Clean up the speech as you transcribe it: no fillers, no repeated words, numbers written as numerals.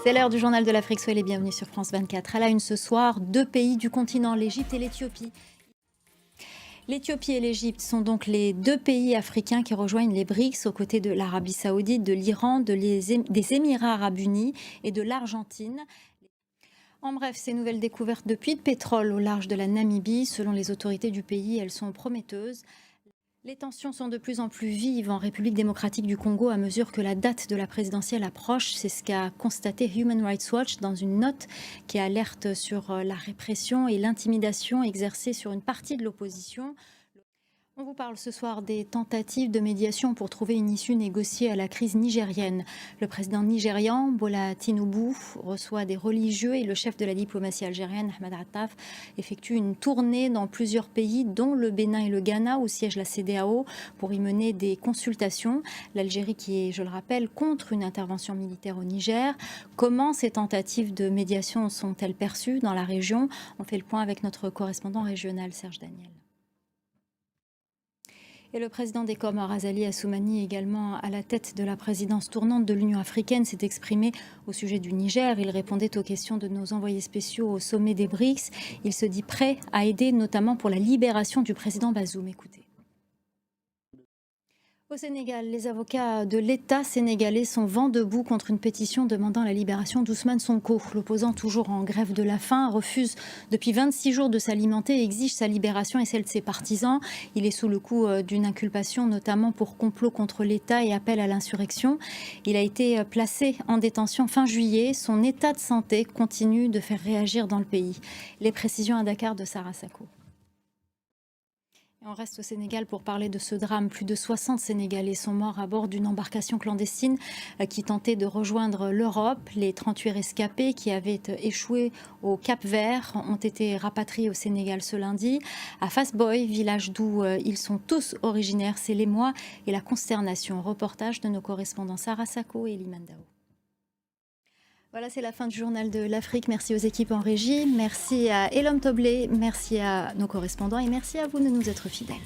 C'est l'heure du journal de l'Afrique, soyez les bienvenus sur France 24. À la une ce soir, deux pays du continent, l'Égypte et l'Éthiopie. L'Éthiopie et l'Égypte sont donc les deux pays africains qui rejoignent les BRICS aux côtés de l'Arabie saoudite, de l'Iran, des Émirats arabes unis et de l'Argentine. En bref, ces nouvelles découvertes de puits de pétrole au large de la Namibie, selon les autorités du pays, elles sont prometteuses. Les tensions sont de plus en plus vives en République démocratique du Congo à mesure que la date de la présidentielle approche. C'est ce qu'a constaté Human Rights Watch dans une note qui alerte sur la répression et l'intimidation exercée sur une partie de l'opposition. On vous parle ce soir des tentatives de médiation pour trouver une issue négociée à la crise nigérienne. Le président nigérian, Bola Tinubu, reçoit des religieux et le chef de la diplomatie algérienne, Ahmed Attaf, effectue une tournée dans plusieurs pays, dont le Bénin et le Ghana, où siège la CEDEAO, pour y mener des consultations. L'Algérie qui est, je le rappelle, contre une intervention militaire au Niger. Comment ces tentatives de médiation sont-elles perçues dans la région? On fait le point avec notre correspondant régional, Serge Daniel. Et le président des Comores, Azali Assoumani, également à la tête de la présidence tournante de l'Union africaine, s'est exprimé au sujet du Niger. Il répondait aux questions de nos envoyés spéciaux au sommet des BRICS. Il se dit prêt à aider, notamment pour la libération du président Bazoum. Écoutez. Au Sénégal, les avocats de l'État sénégalais sont vent debout contre une pétition demandant la libération d'Ousmane Sonko. L'opposant, toujours en grève de la faim, refuse depuis 26 jours de s'alimenter et exige sa libération et celle de ses partisans. Il est sous le coup d'une inculpation, notamment pour complot contre l'État et appel à l'insurrection. Il a été placé en détention fin juillet. Son état de santé continue de faire réagir dans le pays. Les précisions à Dakar de Sarah Sako. On reste au Sénégal pour parler de ce drame. Plus de 60 Sénégalais sont morts à bord d'une embarcation clandestine qui tentait de rejoindre l'Europe. Les 38 rescapés qui avaient échoué au Cap-Vert ont été rapatriés au Sénégal ce lundi. À Fass-Boye, village d'où ils sont tous originaires, c'est l'émoi et la consternation. Reportage de nos correspondants Sarah Sako et Liman Dao. Voilà, c'est la fin du journal de l'Afrique. Merci aux équipes en régie, merci à Elom Toblé, merci à nos correspondants et merci à vous de nous être fidèles.